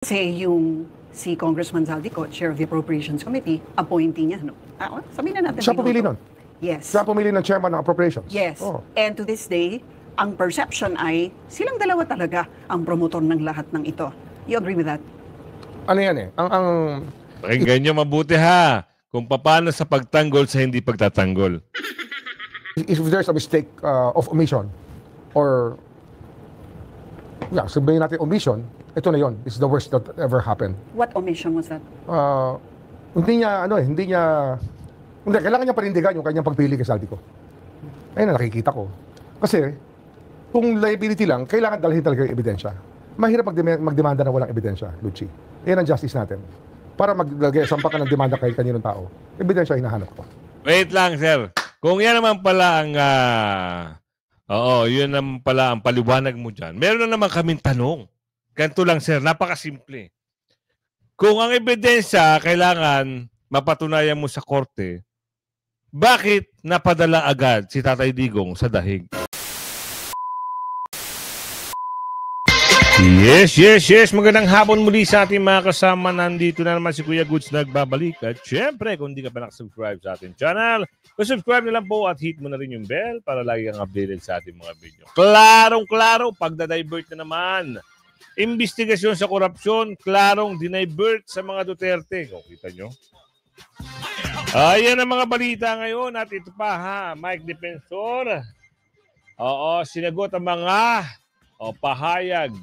Kasi yung si Congressman Zaldico, Chair of the Appropriations Committee, appointee niya, no? Sabihin na natin. Siya pumili nun? Yes. Siya pumili ng chairman ng Appropriations? Yes. Oh. And to this day, ang perception ay silang dalawa talaga ang promotor ng lahat ng ito. You agree with that? Ano yan eh? Pakinggan nyo mabuti ha. Kung paano sa pagtanggol sa hindi pagtatanggol. If there's a mistake of omission or sabihin natin omission, ito na yon. It's the worst that ever happened. What omission was that? Hindi kailangan niya panindigan yung kanyang pagpili kay Zaldico. Ayun na nakikita ko. Kasi, kung liability lang, kailangan dalhin talaga yung ebidensya. Mahirap magdemanda na walang ebidensya, Lucci. Yan ang justice natin. Para sampa ka ng demanda kay kaninong tao, ebidensya hinahanap ko. Wait lang, sir. Kung yan naman pala ang yun naman pala ang paliwanag mo dyan. Meron na naman kaming tanong. Ganito lang, sir. Napakasimple. Kung ang ebidensya kailangan mapatunayan mo sa korte, bakit napadala agad si Tatay Digong sa dahig? Yes. Magandang hapon muli sa ating mga kasama. Nandito na naman si Kuya Goods nagbabalik. At syempre, kung hindi ka pa nakasubscribe sa ating channel, subscribe na lang po at hit mo na rin yung bell para lagi kang updated sa ating mga video. Klarong-klaro, pagdadivert na naman. Investigasyon sa korupsyon, klarong dinivert sa mga Duterte. O, kita nyo? Ayan ang mga balita ngayon. At ito pa ha, Mike Defensor. Sinagot ang mga pahayag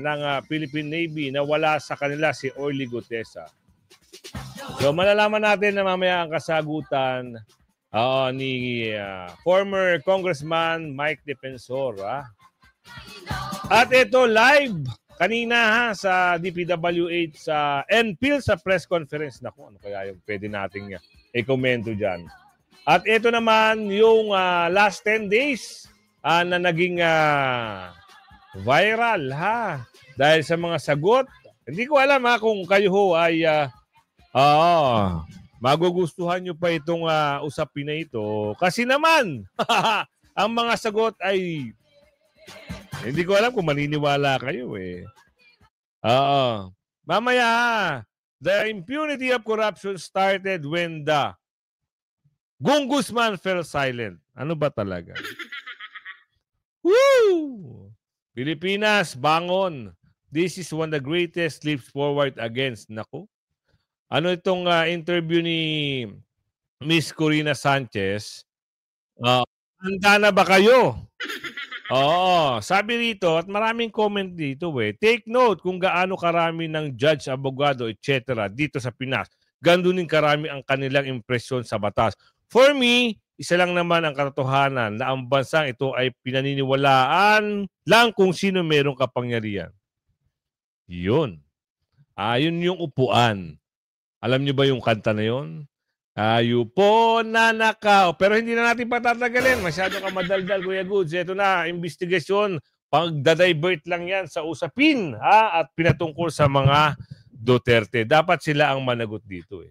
ng Philippine Navy na wala sa kanila si Orly Gutesa. So malalaman natin na mamaya ang kasagutan ni former Congressman Mike Defensor. At ito live kanina sa DPWH sa NPIL sa press conference. Naku, ano kaya yung pwede nating i-komento dyan. At ito naman yung last 10 days na naging viral dahil sa mga sagot. Hindi ko alam kung kayo ho ay magugustuhan nyo pa itong usapin na ito. Kasi naman, ang mga sagot ay hindi ko alam kung maniniwala kayo eh. Mamaya, the impunity of corruption started when the Gung Guzman fell silent. Ano ba talaga? Woo! Pilipinas, bangon. This is one of the greatest leaps forward against. Naku. Ano itong interview ni Miss Corina Sanchez? Handa na ba kayo? Oo. Sabi rito, at maraming comment dito take note kung gaano karami ng judge, abogado, etc. dito sa Pinas. Gandunin karami ang kanilang impresyon sa batas. For me, isa lang naman ang katotohanan na ang bansang ito ay pinaniniwalaan lang kung sino merong kapangyarihan. Yun. Yun yung upuan. Alam niyo ba yung kanta na yun? Ayupo na nakaw. Pero hindi na natin patatagalin. Masyado ka madaldal, Kuya Goods. Ito na, investigasyon. Pagdadivert lang yan sa usapin. At pinatungkol sa mga Duterte. Dapat sila ang managot dito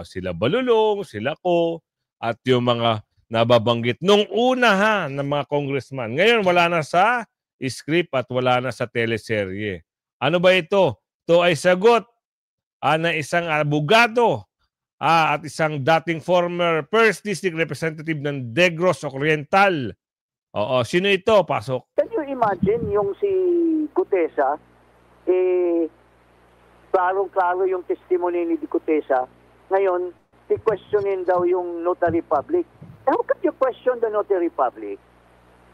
sila Balulong, sila Ko, at yung mga nababanggit nung una ng mga congressman. Ngayon, wala na sa script at wala na sa teleserye. Ano ba ito? Ito ay sagot na isang abogado at isang dating former 1st District Representative ng Negros Oriental. Sino ito? Pasok. Can you imagine yung si Gutesa, klarong-klaro yung testimony ni Gutesa. Ngayon, i-questionin daw yung notary public. How can you question the notary public?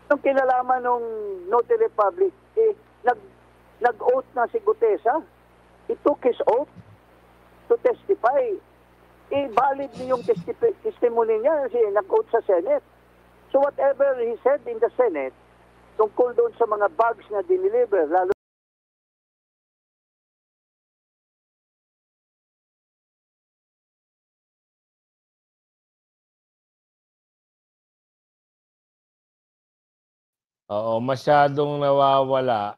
Nung kinalaman ng notary public, nag-oath na si Gutesa. He took his oath to testify. Valid niya yung testimony niya kasi nag-oath sa Senate. So whatever he said in the Senate, tungkol doon sa mga bags na diniliver, lalo masyadong nawawala.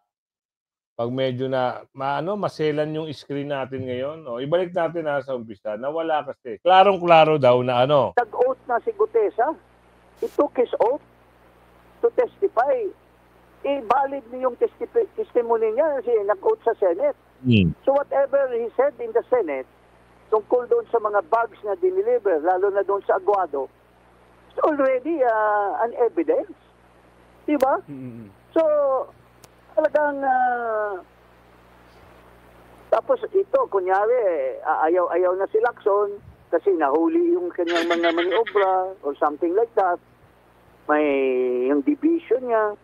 Pag medyo maselan yung screen natin ngayon. Ibalik natin sa umpisa. Nawala kasi. Klarong-klaro daw na nag-oath na si Gutesa. He took his oath to testify. Valid niya yung testimony niya kasi nag-oath sa Senate. Mm. So whatever he said in the Senate, tungkol doon sa mga bags na diniliver, lalo na doon sa Aguado, it's already an evidence. Diba? So, talagang, tapos ito, kunyari, ayaw na si Lacson kasi nahuli yung kanyang mga maniobra or something like that. May yung division niya.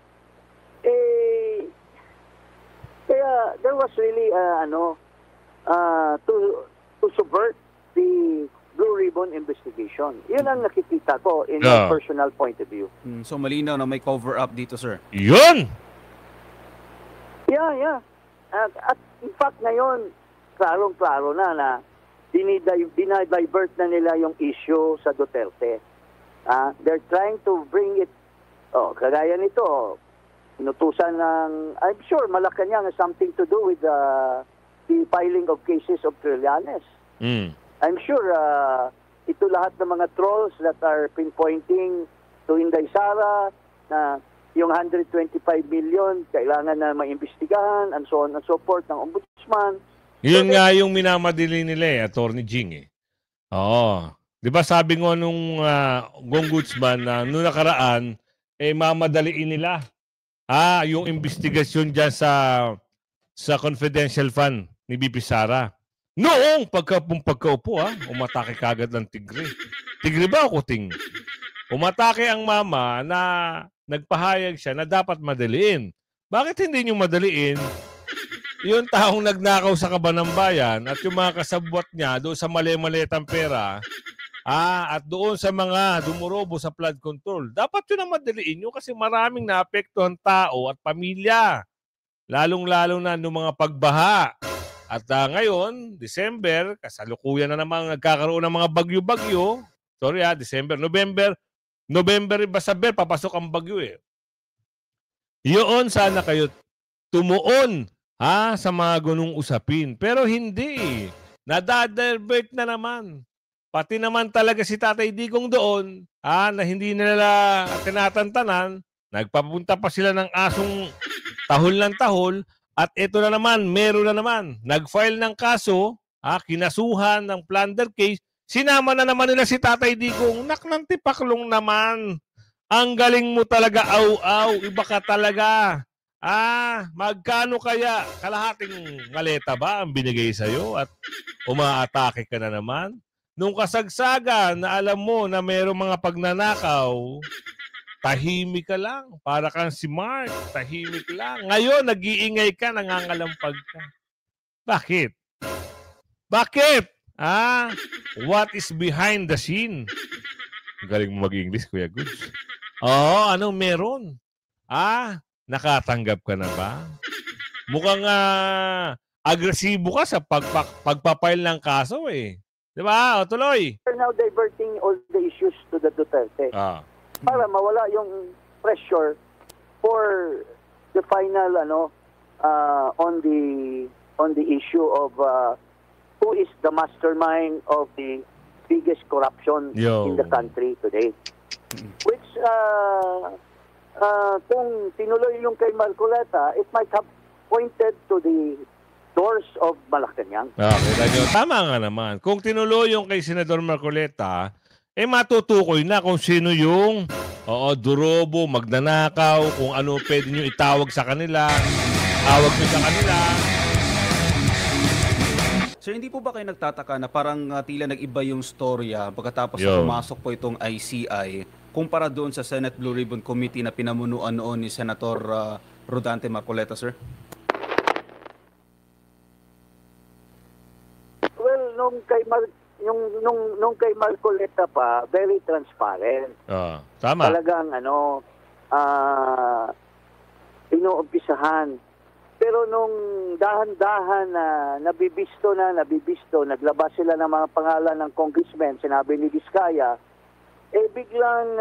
Kaya there was really to subvert the Blue Ribbon investigation. Yun ang nakikita ko in my personal point of view. So malinaw na may cover up dito, sir. Yun! Yeah. At in fact ngayon, klarong-klaro na dinidivert na nila yung issue sa Duterte. They're trying to bring it, kagaya nito, inutusan ng, I'm sure Malacanang has something to do with the filing of cases of Trillanes. Mm. I'm sure ito lahat ng mga trolls that are pinpointing to Inday Sara na yung 125 million kailangan na maimbestigahan and so on and so forth ng ombudsman. Yun nga yung minamadili nila Attorney Jing Oo. Di ba sabi ngo nung ombudsman na nung nakaraan, mamadaliin nila yung investigasyon dyan sa confidential fund ni BP Sara. Noong pagkaupo umatake kagad ng tigre. Tigre ba o kuting? Umatake ang mama na nagpahayag siya na dapat madaliin. Bakit hindi nyo madaliin yung taong nagnakaw sa kaban ng bayan at yung mga kasabwat niya doon sa mali-malitang pera at doon sa mga dumurobo sa flood control? Dapat yun ang madaliin nyo kasi maraming naapektuhan tao at pamilya. Lalong-lalo na ng mga pagbaha. At ngayon, December, kasalukuyan na namang nagkakaroon ng mga bagyo-bagyo. Sorry December, November Basaber, papasok ang bagyo Yun, sana kayo tumuon sa mga ganung usapin. Pero hindi. Nadadivert na naman. Pati naman talaga si Tatay Digong doon, na hindi nila tinatantanan, nagpapunta pa sila ng asong tahol ng tahol. At ito na naman, meron na naman. Nag-file ng kaso, kinasuhan ng plunder case, sinama na naman nila si Tatay Digong. Naknantipaklong naman. Ang galing mo talaga, aw-aw. Iba ka talaga. Magkano kaya? Kalahating maleta ba ang binigay sa'yo? At umaatake ka na naman? Nung kasagsagan na alam mo na mayroong mga pagnanakaw, tahimik ka lang. Para kang si Mark. Tahimik lang. Ngayon, nag-iingay ka, nangangalampag ka. Bakit? Bakit? What is behind the scene? Galing mo mag-English, Kuya Goods. Anong meron? Nakatanggap ka na ba? Mukhang agresibo ka sa pagpapile ng kaso Di ba? Tuloy. They're now diverting all the issues to the Duterte. Para mawala yung pressure for the final on the issue of who is the mastermind of the biggest corruption in the country today. Which kung tinuloy yung kay Marcoleta, it might have pointed to the doors of Malacanang. Tama nga naman. Kung tinuloy yung kay Senador Marcoleta, matutukoy na kung sino yung durobo, magnanakaw, kung ano pwede nyo itawag sa kanila, tawag nyo sa kanila. Sir, hindi po ba kayo nagtataka na parang tila nag-iba yung storya pagkatapos na pumasok po itong ICI kumpara doon sa Senate Blue Ribbon Committee na pinamunuan noon ni Senator Rodante Marcoleta, sir? Well, nung kay Marcoleta pa, very transparent. Tama. Talagang inuumpisahan. Pero nung dahan-dahan na nabibisto, naglabas sila ng mga pangalan ng congressmen, sinabi ni Vizcaya, biglang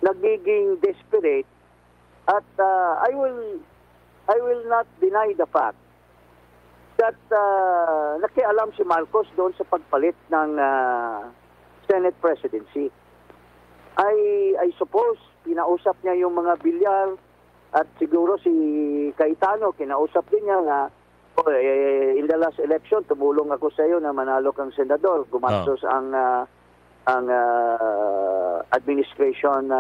nagiging desperate. At I will not deny the fact that nakialam si Marcos doon sa pagpalit ng Senate presidency. I suppose pinausap niya yung mga Villar at siguro si Cayetano, kinausap din niya na In the last election, tumulong ako sa iyo na manalo kang senador. Gumastos ang administration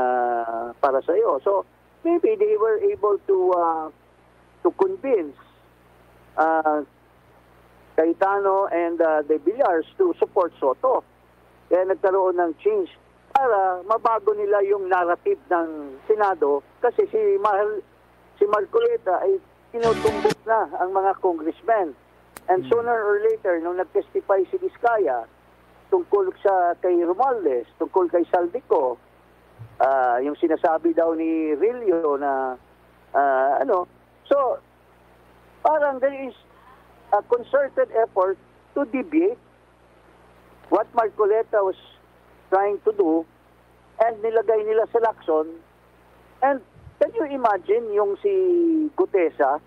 para sa iyo. So maybe they were able to convince Cayetano and De Villars to support Soto. Kaya nagkaroon ng change para mabago nila yung narrative ng Senado kasi si Marcoleta ay tinutumbok na ang mga congressmen. And sooner or later, nung nag-testify si Vizcaya tungkol sa kay Romualdez, tungkol kay Saldico, yung sinasabi daw ni Rillo na so parang there is a concerted effort to deviate what Marcoleta was trying to do and nilagay nila sa Lacson. And can you imagine yung si Gutesa,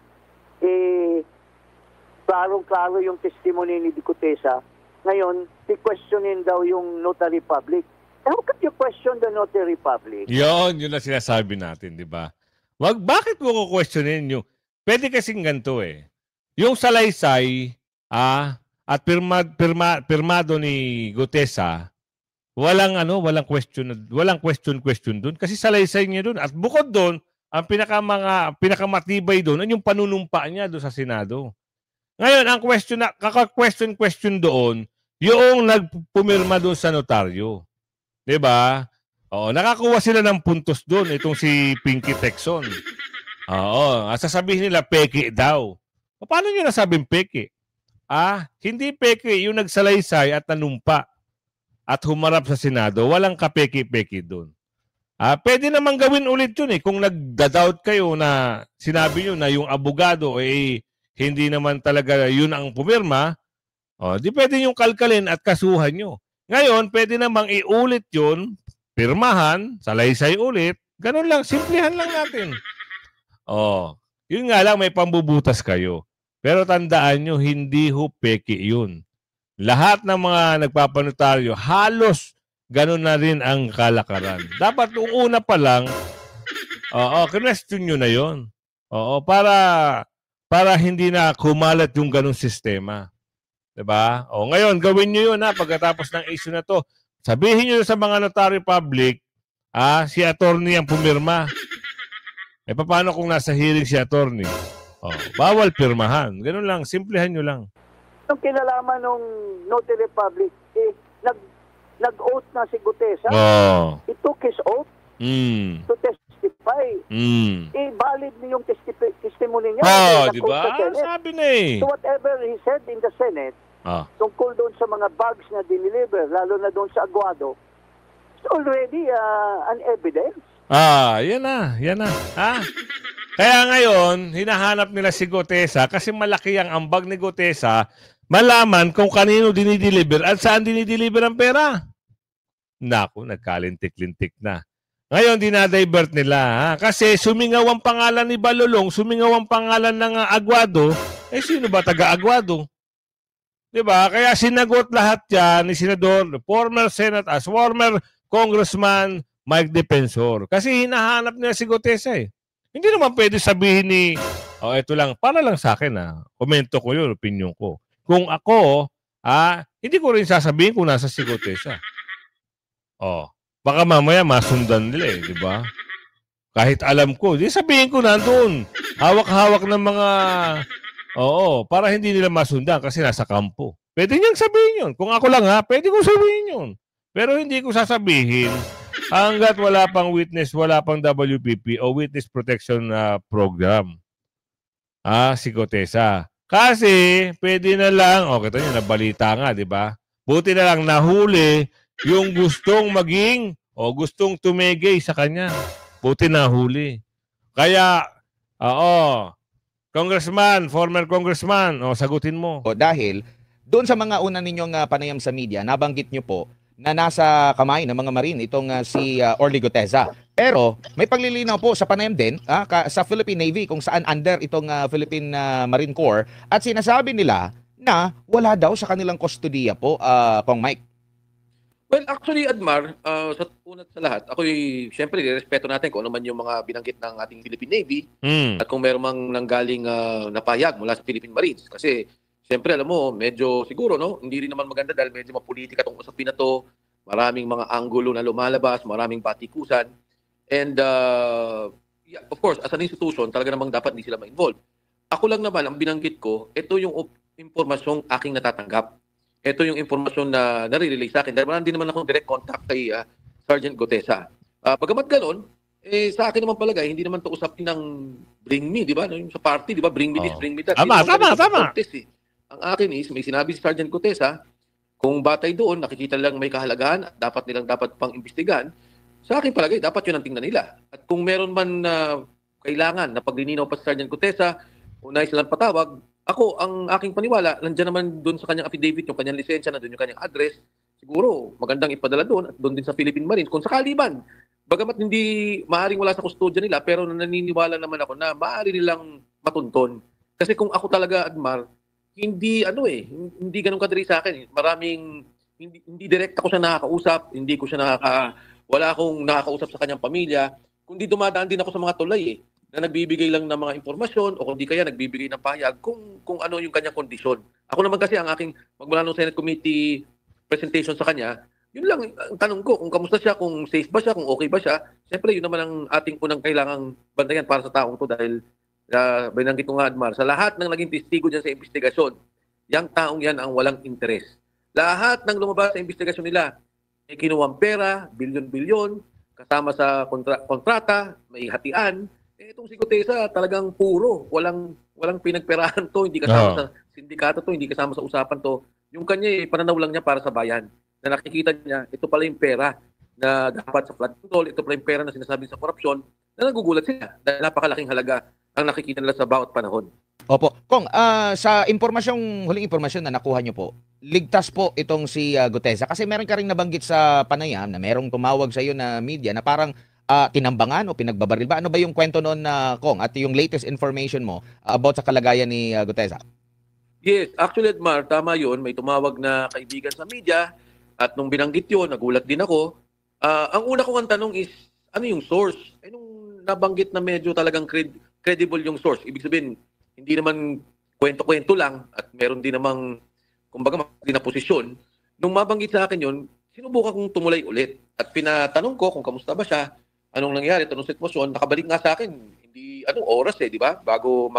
klarong-klaro yung testimony ni Gutesa. Ngayon, i-questionin daw yung notary public. How can you question the notary public? Yun na sinasabi natin, di ba? Bakit mo ko questionin yung... Pwede kasing ganito eh. Yung salaysay at pirmado ni Gutesa, walang question doon kasi salaysay niya doon. At bukod doon, ang pinakamatibay doon ay yung panunumpa niya doon sa Senado. Ngayon, ang question doon, yung nagpumirma doon sa notaryo. 'Di ba? Oo, nakakuha sila ng puntos doon itong si Pinky Texon. Oo, sasabihin nila peke daw. Paano niyo nasabing peke? Hindi peke yung nagsalaysay at nanumpa at humarap sa Senado, walang kapeki-peki doon. Pwede namang gawin ulit yun eh. Kung nagda-doubt kayo na sinabi nyo na yung abogado hindi naman talaga yun ang pumirma, di pwede yung kalkalin at kasuhan nyo. Ngayon, pwede namang iulit yun, pirmahan, salaysay ulit, ganun lang, simplihan lang natin. Yun nga lang, may pambubutas kayo. Pero tandaan nyo, hindi ho peki yun. Lahat ng mga nagpapanotaryo, halos ganun na rin ang kalakaran. Dapat nung una pa lang, question nyo na yun. Para hindi na kumalat yung ganung sistema. Diba? Ngayon, gawin nyo yun pagkatapos ng issue na to. Sabihin nyo sa mga notary public, si attorney ang pumirma. Paano kung nasa hearing si attorney? Bawal pirmahan. Ganun lang, simplehan nyo lang. Nung kinalaman nung notary public, nag-oath na si Gutesa. He took his oath to testify. Valid niya yung testimony niya. Di ba? Sabi na So whatever he said in the Senate, tungkol doon sa mga bags na diniliver, lalo na doon sa Aguado, it's already an evidence. Yan na. Kaya ngayon, hinahanap nila si Gutesa kasi malaki ang ambag ni Gutesa malaman kung kanino dinideliver at saan dinideliver ang pera. Naku, nagkalintik-lintik na. Ngayon, dinadivert nila. Kasi sumingaw ang pangalan ni Balulong, sumingaw ang pangalan ng Aguado, sino ba taga-Aguado? Diba? Kaya sinagot lahat yan ni Senador, former Congressman Mike Defensor. Kasi hinahanap nila si Gutesa eh. Hindi naman pwede sabihin ni, ito lang, para lang sa akin komento ko yun, opinion ko. Kung ako, hindi ko rin sasabihin kung nasa si Gutesa. Baka mamaya masundan nila di ba? Kahit alam ko, di sabihin ko nandun. Hawak-hawak ng mga, para hindi nila masundan kasi nasa kampo. Pwede niyang sabihin yun. Kung ako lang pwede ko sabihin yun. Pero hindi ko sasabihin hanggat wala pang witness, wala pang WPP o Witness Protection Program. Si Gutesa. Kasi, pwede na lang, kita nyo, nabalita nga, di ba? Buti na lang nahuli yung gustong maging, gustong tumegay sa kanya. Buti nahuli. Kaya, former congressman, sagutin mo. Dahil, doon sa mga una ninyong panayam sa media, nabanggit nyo po na nasa kamay ng mga Marine itong si Orly Gutesa. Pero may paglilinaw po sa panayam din sa Philippine Navy kung saan under itong Philippine Marine Corps at sinasabi nila na wala daw sa kanilang kustodiya po, Kong Mike. Well, actually, Admar, sa unat sa lahat, ako'y, syempre, respeto natin kung ano man yung mga binanggit ng ating Philippine Navy at kung meron mang nanggaling napayag mula sa Philippine Marines. Kasi, syempre, alam mo, medyo siguro, no? Hindi rin naman maganda dahil medyo mapolitika itong usapin na to. Maraming mga anggulo na lumalabas, maraming patikusan. And, yeah, of course, as an institution, talaga namang dapat hindi sila ma-involve. Ako lang naman, ang binanggit ko, ito yung impormasyong aking natatanggap. Ito yung informasyon na nare-relay sa akin. Dahil wala din naman akong direct contact kay Sergeant Gutesa. Bagamat ganon, sa akin naman palagay, hindi naman ito usapin ng bring me, di ba? Yung sa party, di ba? Bring me this, bring me that. Tama. Ang akin is, may sinabi si Sergeant Gutesa, kung batay doon, nakikita lang may kahalagahan at dapat pang imbestigahan, sa akin palagay, dapat yun ang tingnan nila. At kung meron man kailangan na paglilinaw pa si Sergeant Gutesa, unay silang patawag, ako, ang aking paniwala, nandiyan naman doon sa kanyang affidavit, yung kanyang lisensya, na doon yung kanyang address, siguro magandang ipadala doon at doon din sa Philippine Marines. Kung sakali man, bagamat hindi maaaring wala sa kustodya nila, pero naniniwala naman ako na maaari nilang matunton. Kasi kung ako talaga, Admar, hindi ganun kadali sa akin. Maraming, hindi direct ako siya nakakausap, hindi ko siya wala akong nakakausap sa kanyang pamilya, kundi dumadaan din ako sa mga tulay na nagbibigay lang ng mga impormasyon o kundi kaya nagbibigay ng pahayag kung ano yung kanyang kondisyon. Ako naman kasi ang aking magmula ng Senate Committee presentation sa kanya, yun lang ang tanong ko, kung kamusta siya, kung safe ba siya, kung okay ba siya. Siyempre, yun naman ang ating unang kailangang bantayan para sa taong to dahil binanggit ko nga, Admar, sa lahat ng naging testigo dyan sa investigasyon, yung taong yan ang walang interes. Lahat ng lumabas sa investigasyon nila, may kinuwang pera, bilyon-bilyon, kasama sa kontrata, may hatian. Itong si Gutesa talagang puro, walang pinagperahan to, hindi kasama sa sindikato to, hindi kasama sa usapan to. Yung kanya pananaw lang niya para sa bayan. Na nakikita niya, ito pala yung pera na dapat sa flood control, ito pala yung pera na sinasabi sa korupsyon, na nagugulat sila dahil napakalaking halaga ang nakikita nila sa bawat panahon. Opo. Kung sa huling impormasyon na nakuha nyo po, ligtas po itong si Gutesa kasi meron ka rin nabanggit sa panayam na merong tumawag sa iyo na media na parang tinambangan o pinagbabaril ba? Ano ba yung kwento noon na Kong at yung latest information mo about sa kalagayan ni Gutesa? Yes, actually, Edmar, tama yun. May tumawag na kaibigan sa media at nung binanggit yun, nagulat din ako. Ang una kong tanong is, ano yung source? Nung nabanggit na medyo talagang credible yung source. Ibig sabihin, hindi naman kwento-kwento lang at meron din namang, kumbaga, na posisyon. Nung mabanggit sa akin yun, sinubukan kong tumulay ulit. At pinatanong ko kung kamusta ba siya, anong nangyari, anong sitwasyon, nakabalik nga sa akin, hindi, anong oras di ba? Bago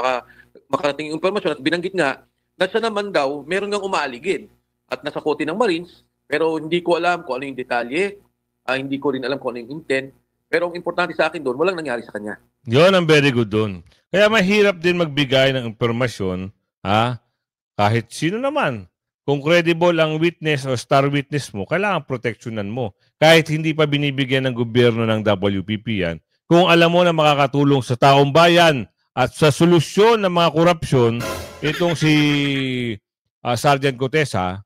makarating yung informasyon at binanggit nga, na siya naman daw, meron ngang umaaligid at nasa kote ng Marines, pero hindi ko alam kung ano yung detalye, hindi ko rin alam kung ano yung intent, pero ang importante sa akin doon, walang nangyari sa kanya. Yun ang very good doon. Kaya mahirap din magbigay ng impormasyon, kahit sino naman. Kung credible ang witness o star witness mo, kailangan proteksyonan mo. Kahit hindi pa binibigyan ng gobyerno ng WPP yan, kung alam mo na makakatulong sa taong bayan at sa solusyon ng mga korupsyon, itong si Sergeant Gutesa,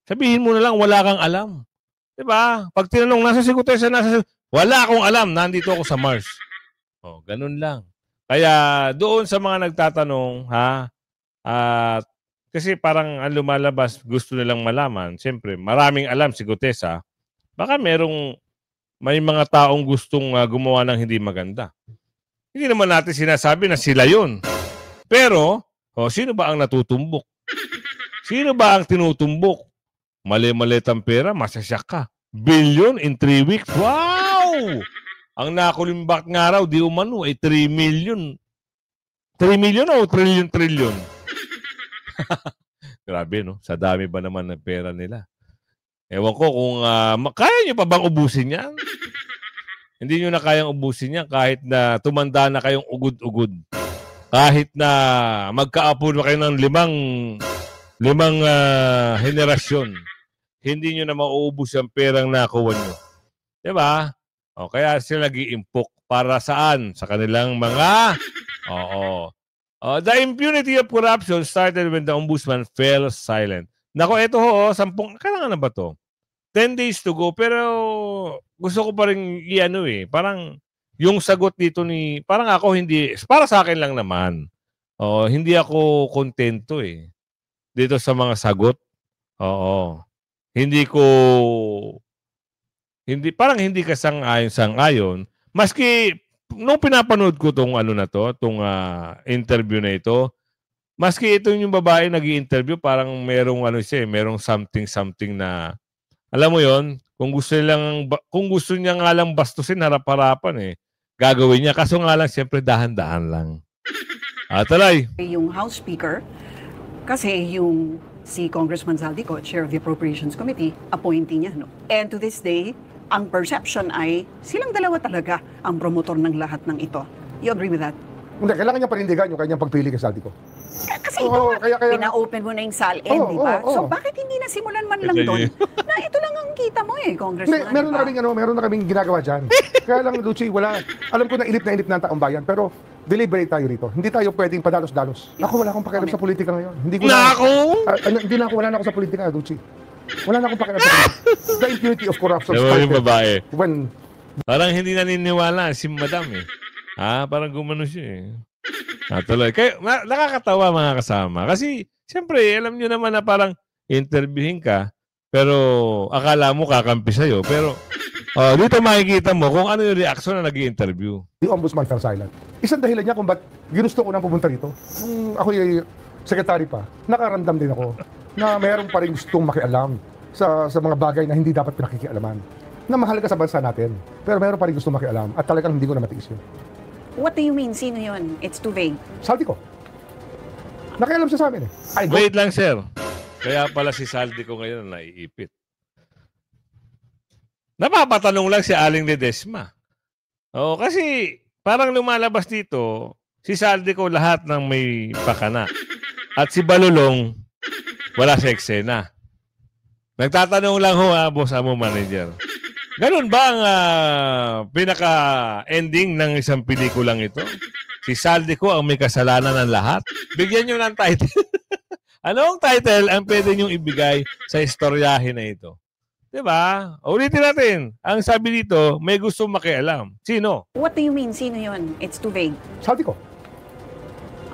sabihin mo na lang wala kang alam. Diba? Pag tinanong, nasa si Gutesa, wala akong alam, nandito ako sa Mars. Ganun lang. Kaya doon sa mga nagtatanong, kasi parang ang lumalabas, gusto nilang malaman. Siyempre, maraming alam si Gutesa. Baka may mga taong gustong gumawa ng hindi maganda. Hindi naman natin sinasabi na sila yun. Pero, sino ba ang natutumbok? Sino ba ang tinutumbok? Mali-malit ang pera, masasyak ka. Billion in 3 weeks. Wow! Ang nakulimbak nga raw, di umano, 3 million. 3 million o trillion? Grabe, no? Sa dami ba naman ng pera nila? Ewan ko kung kaya nyo pa bang ubusin yan? Hindi nyo na kayang ubusin yan kahit na tumanda na kayong ugod-ugod. Kahit na magkaapo na kayo ng limang henerasyon. Hindi nyo na mauubos ang perang nakuha nyo. Diba? Kaya sila nag-iimpok para saan? Sa kanilang mga... The impunity of corruption started when the ombudsman fell silent. Nako, ito kailangan na ba to? 10 days to go, pero gusto ko pa rin parang yung sagot dito parang ako hindi, para sa akin lang naman. Hindi ako kontento dito sa mga sagot. parang hindi ka sang-ayon. Maski nung pinapanood ko tong interview na ito, maski itong yung babae nag-i-interview, parang merong something na, alam mo yon, kung gusto niya nga lang bastusin harap-harapan gagawin niya. Kaso nga lang, siyempre dahan-dahan lang. Talay. Yung House Speaker, kasi yung si Congressman Zaldico, Chair of the Appropriations Committee, appointee niya. No? And to this day, ang perception ay silang dalawa talaga ang promotor ng lahat ng ito. You agree with that? Hindi, kailangan niya panindigan yung kanyang pagpili kay Saldico. Kasi Oo, ito nga, kaya- pina-open mo na yung SALN, Oo, di ba? oo, oo. So bakit hindi nasimulan man lang Ito doon yun. na ito lang ang kita mo Congressman? Hindi, meron di ba? na kaming ginagawa dyan. Kaya lang, Lucy, alam ko na inip na ang taong bayan, pero deliberate tayo rito. Hindi tayo pwedeng padalos-dalos. Ako wala akong pakialam sa politika ngayon. Wala na ako sa politika, Lucy. Wala na akong pakialam sa politika. The impunity of corruption Diba yung babae? when Parang hindi naniniwala si Madam parang gumano siya tuloy. Kaya nakakatawa mga kasama. Kasi, siyempre, alam nyo naman na parang interviewin ka, pero akala mo kakampi sa'yo. Pero, dito makikita mo kung ano yung reaction na nag-i-interview. the ombudsman fell silent. Isang dahilan niya kung ba't ginusto ko nang pumunta rito. Nung ako yung sekretary pa, nakaramdam din ako na mayroon pa rin gustong makialam sa mga bagay na hindi dapat pinakikialaman. Na mahalaga sa bansa natin. Pero mayroon pa rin gustong makialam at talagang hindi ko na matiis yun. What do you mean? Sino yun? It's too vague. Saldi ko. Nakialam siya sa amin I go. Wait lang, sir. Kaya pala si Saldi ko ngayon naiipit. Napapatanong lang si Aling Ledesma. Kasi parang lumalabas dito, si Saldi ko lahat ng may pakana. At si Balulong, wala sa eksena. Nagtatanong lang boss mo manager. Ganun ba ang pinaka-ending ng isang pelikulang ito? Si Saldico ang may kasalanan ng lahat? Bigyan nyo ng title. Anong title ang pwede nyo ibigay sa istoryahe na ito? Diba? Ulitin natin. Ang sabi dito, may gusto makialam. Sino? What do you mean? Sino yun? It's too vague. Saldi ko.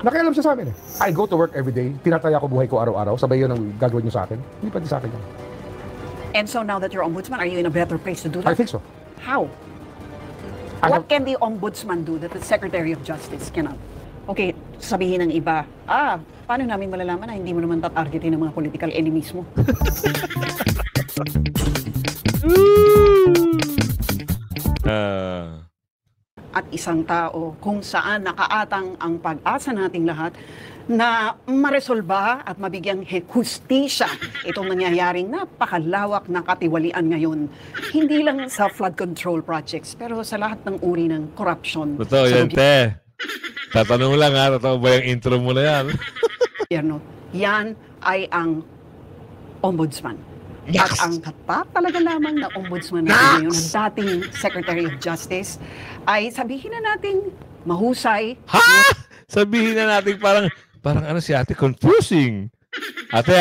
Nakialam siya sa amin I go to work every day. Tinataya ko buhay ko araw-araw. Sabay yun ang gagawin nyo sa akin. Hindi pwede sa akin yun. And so now that you're ombudsman, are you in a better place to do I that? think so. How? What can the ombudsman do that the Secretary of Justice cannot? Okay, sabihin ng iba, paano namin malalaman na hindi mo naman tatargetin ng mga political enemies mo? At isang tao kung saan nakaatang ang pag-asa nating lahat na maresolba at mabigyang hustisya itong nangyayaring napakalawak na katiwalian ngayon. Hindi lang sa flood control projects, pero sa lahat ng uri ng corruption. Totoo sa yan, te. Tatanong lang totoo ba yung intro mo na yan? gobyerno. Yan ay ang ombudsman. At ang talaga lamang na ombudsman natin ngayon, ang dating Secretary of Justice, ay sabihin na natin mahusay. Sabihin na natin parang ano si ate, confusing. Ate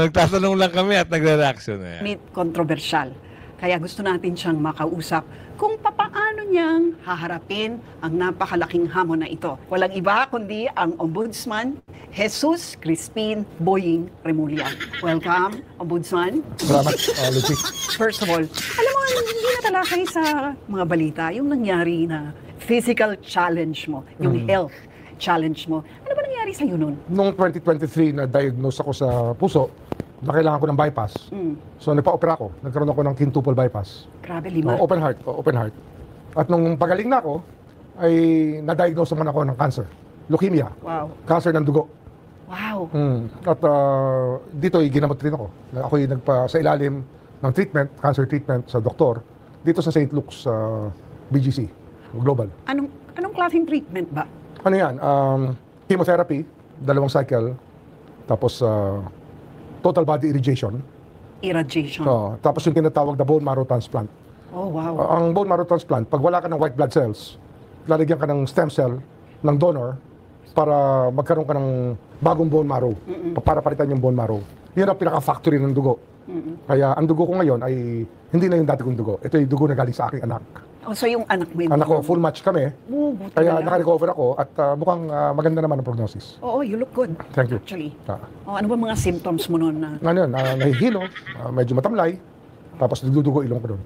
nagtatanong lang kami at nagre-reaction na yan. Kontrobersyal. Kaya gusto natin siyang makausap kung papaano niyang haharapin ang napakalaking hamon na ito. Walang iba kundi ang Ombudsman Jesus Crispin Boying Remulla. Welcome, Ombudsman. Salamat, Lucy. First of all, alam mo, hindi natalakay sa mga balita yung nangyari na physical challenge mo, yung health challenge mo. Ano ba nangyari sa'yo nun? Noong 2023, na-diagnose ako sa puso na kailangan ko ng bypass. So, nagpa-opera ako. Nagkaroon ako ng quintuple bypass. Grabe, 5. Open heart. At nung pagaling na ako, ay na-diagnose naman ako ng cancer. Leukemia. Wow. Cancer ng dugo. Wow. At dito ginamot rin ako. Ako'y sa ilalim ng treatment, cancer treatment sa doktor, dito sa St. Luke's BGC, Global. Anong klaseng treatment ba? Ano yan? Chemotherapy, 2 cycle, tapos total body irrigation. Irradiation. Tapos yung tinatawag na bone marrow transplant. Oh, wow. Ang bone marrow transplant, pag wala ka ng white blood cells, lalagyan ka ng stem cell ng donor para magkaroon ka ng bagong bone marrow. Para palitan yung bone marrow. Yun ang pinaka-factory ng dugo. Kaya ang dugo ko ngayon ay hindi na yung dati kong dugo. Ito yung dugo na galing sa aking anak. Oh, so yung anak mo yun. Anak ko, full match kami. Buti Kaya na lang. naka-recover ako at mukhang maganda naman ang prognosis. Oo, you look good. Thank you. Actually. Ah. Oh, ano ba mga symptoms mo noon na Ngayon, nahihilo, medyo matamlay, tapos nagdudugo ilong ko doon.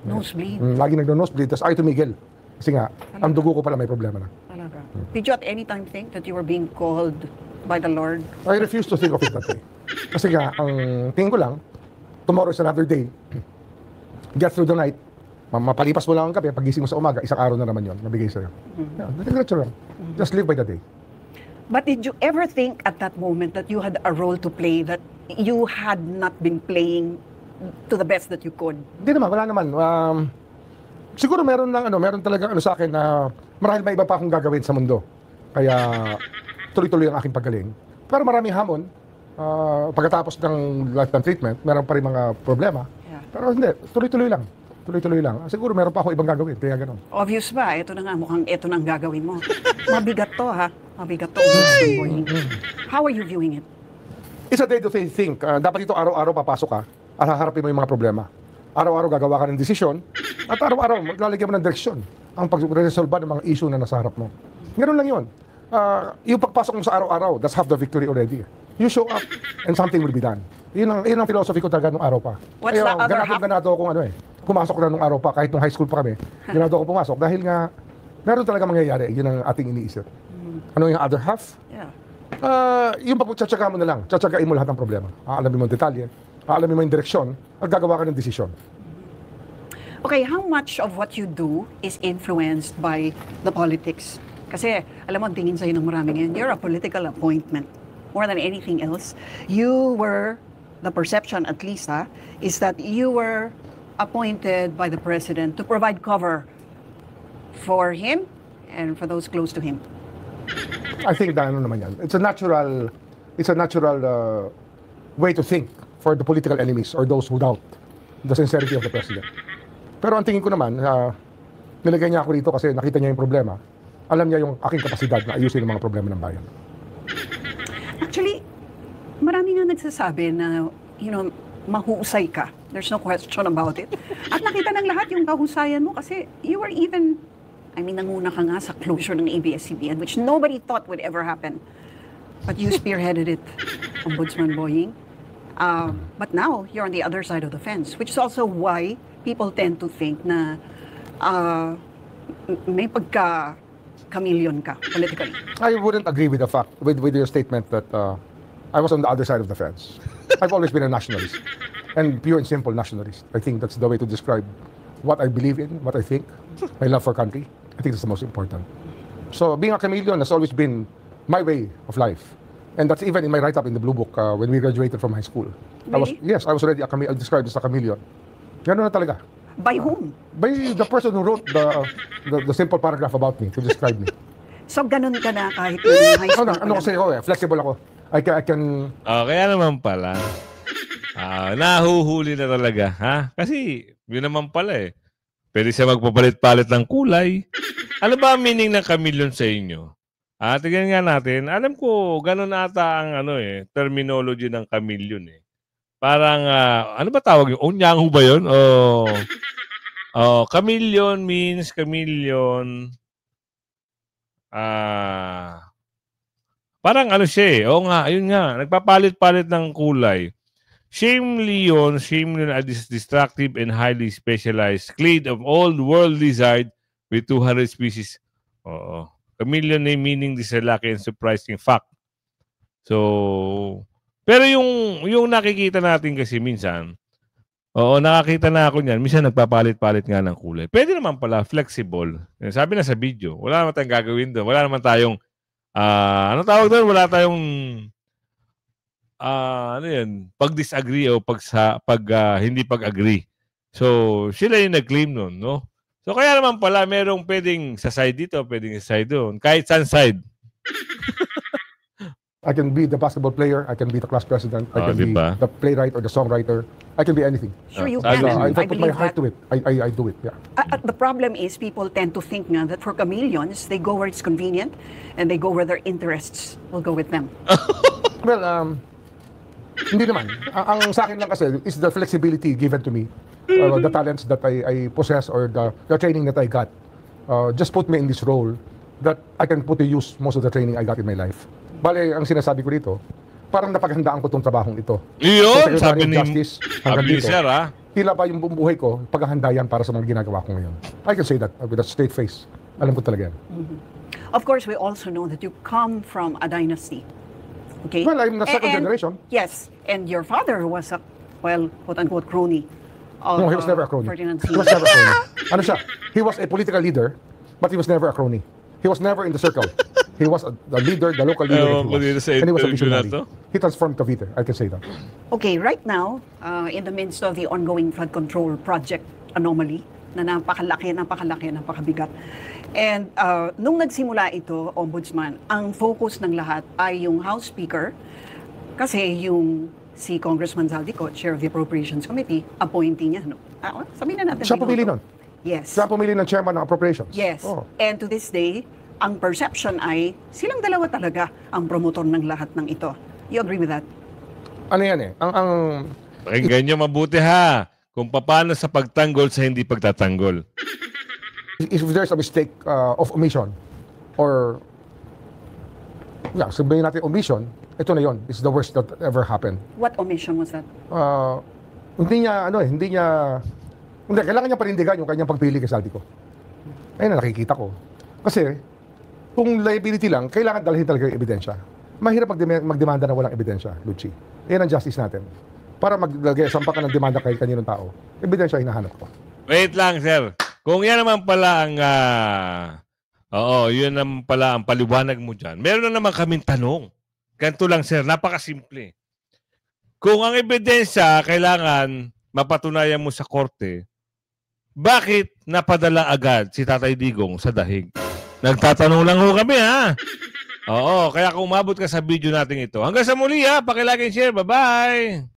nosebleed? Lagi nagdo-nosebleed, tapos ay tumigil. Kasi nga, ang dugo ko pala may problema na. Talaga. Did you at any time think that you were being called by the Lord? I refuse to think of it that way. Kasi nga, ang tingin ko lang, tomorrow is another day. Get through the night. Mapalipas mo lang ang gabi, pagising mo sa umaga, isang araw na naman yon nabigay sa'yo. Yeah, diretso lang. Just live by the day. But did you ever think at that moment that you had a role to play, that you had not been playing to the best that you could? Hindi naman, wala naman. Siguro meron talaga sa akin na marahil may iba pa akong gagawin sa mundo. Kaya tuloy-tuloy ang aking paggaling. Pero maraming hamon. Pagkatapos ng lifetime treatment, meron pa rin mga problema. Yeah. Pero hindi, tuloy-tuloy lang. Tuloy-tuloy lang. Siguro meron pa ako ibang gagawin, kaya gano'n. Obvious ba? Ito na nga, mukhang ito na ang gagawin mo. Mabigat to, ha? Mabigat to. How are you viewing it? It's a day to think. Dapat ito araw-araw papasok ka at haharapin mo yung mga problema. Araw-araw gagawa ka ng desisyon at araw-araw maglalagyan mo ng direksyon ang pag-resolve ng mga issue na nasa harap mo. Ganoon lang yun. Yung pagpasok mo sa araw-araw, that's half the victory already. You show up and something will be done. Yun ang philosophy ko talaga nung araw pa. What's the other half? Ganado akong pumasok na nung araw pa, kahit nung high school pa kami. Ganado akong pumasok dahil nga meron talaga mangyayari. Yun ang ating iniisip. Ano yung other half? Yeah. Yung pagtsatsaga mo na lang, tsatsagain mo lahat ng problema. Aalamin mo ang detalye, aalamin mo yung direksyon, at gagawa ka ng desisyon. Okay, how much of what you do is influenced by the politics? Kasi, alam mo, ang tingin sa'yo ng marami ngayon, you're a political appointment. More than anything else, you were, the perception at least, is that you were appointed by the president to provide cover for him and for those close to him. I think na naman yan. It's a natural way to think for the political enemies or those who doubt the sincerity of the president. Pero ang tingin ko naman, nilagay niya ako dito kasi nakita niya yung problema. Alam niya yung aking kapasidad na ayusin ang mga problema ng bayan. Actually, marami nga nagsasabi na, mahusay ka. There's no question about it. At nakita ng lahat yung kahusayan mo kasi you were even, nanguna ka nga sa closure ng ABS-CBN, which nobody thought would ever happen. But you spearheaded it, Ombudsman Boying. But now, you're on the other side of the fence, which is also why people tend to think na may pagka-chameleon ka politically. I wouldn't agree with the fact, with your statement that I was on the other side of the fence. I've always been a nationalist, and pure and simple nationalist. I think that's the way to describe what I believe in, what I think, my love for country. I think that's the most important. So being a chameleon has always been my way of life. And that's even in my write-up in the Blue Book when we graduated from high school. Really? I was already described as a chameleon. Ganun na talaga. By whom? By the person who wrote the simple paragraph about me to describe me. So, ganun ka na kahit in high school. Ano kasi ako flexible ako. I can Kaya naman pala. Nahuhuli na talaga, ha? Kasi, yun naman pala eh. Pwede siya magpapalit-palit ng kulay. Ano ba ang meaning ng chameleon sa inyo? Tignan nga natin. Alam ko, ganun ata ang terminology ng chameleon eh. Parang, ano ba tawag yun? Onyango ba yun? Chameleon means parang ano siya eh. Oo nga, ayun nga. Nagpapalit-palit ng kulay. Chameleon are this destructive and highly specialized clade of old world lizard with 200 species. Oo. Chameleon ay meaning this is a lucky and surprising fact. So, pero yung nakikita natin kasi minsan, nakakita na ako niyan, minsan nagpapalit-palit nga ng kulay. Pwede naman pala, flexible. Sabi na sa video, wala naman tayong gagawin doon. Wala naman tayong, ano tawag doon? Wala tayong, pag-disagree o hindi pag-agree. So, sila yung nag-claim nun, no? So, kaya naman pala, merong pwedeng sa side dito, pwedeng sa side doon. Kahit saan side. I can be the basketball player, I can be the class president, I can be diba? the playwright or the songwriter. I can be anything. Sure, you I can. know. If I put my believe heart that. to it, I do it, yeah. The problem is people tend to think nga that for chameleons, they go where it's convenient and they go where their interests will go with them. Well, hindi naman. Ang sa akin lang kasi is the flexibility given to me the talents that I possess or the training that I got. Just put me in this role that I can put to use most of the training I got in my life. Bale, ang sinasabi ko dito, parang napaghandaan ko itong trabahong ito. Iyon, Secretary sabi of ni, Justice, hanggang sabi ni dito. Sir, ha? Tila ba yung buong buhay ko, paghahanda yan para sa mga ginagawa ko ngayon. I can say that with a straight face. Alam ko talaga yan. Of course, we also know that you come from a dynasty. Okay? Well, I'm the second And- generation. Yes, and your father was a, well, quote-unquote crony. Of, No, he was never a crony. Ferdinand He was Sr. never a crony. Ano siya? He was a political leader, but he was never a crony. He was never in the circle. He was the leader, the local leader. Ewan ko dito sa And he was a interview na visionary. to. He transformed Cavite. I can say that. Okay, right now, in the midst of the ongoing flood control project anomaly, na napakabigat. And nung nagsimula ito, Ombudsman, ang focus ng lahat ay yung House Speaker, kasi yung si Congressman Zaldico, Chair of the Appropriations Committee, appointee niya. No? Sabihin na natin. Siya pumili nun. Yes. Siya pumili ng chairman ng appropriations. Yes. Oh. And to this day, ang perception ay silang dalawa talaga ang promotor ng lahat ng ito. You agree with that? Ano yan eh? Ang Pakinggan nyo mabuti, ha? Kung paano sa pagtanggol sa hindi pagtatanggol. if there's a mistake of omission or sabihin natin omission, ito na yon. It's the worst that ever happened. What omission was that? Hindi kailangan niya panindigan yung kanyang pagpili kay Saldico. Ayun na nakikita ko. Kasi, kung liability lang, kailangan dalhin talaga yung ebidensya. Mahirap magdemanda na walang ebidensya, Lucci. Yan ang justice natin. Para sampa ka ng demanda kay kaninong tao, ebidensya hinahanap ko. Wait lang, sir. Kung yan naman pala ang... yun naman pala ang paliwanag mo dyan. Meron na naman kaming tanong. Ganito lang, sir. Napakasimple. Kung ang ebidensya kailangan mapatunayan mo sa korte, bakit napadala agad si Tatay Digong sa dahig? Nagtatanong lang ho kami, ha? Oo, kaya kung umabot ka sa video natin ito. Hanggang sa muli, ha? Pakilike and share. Bye-bye!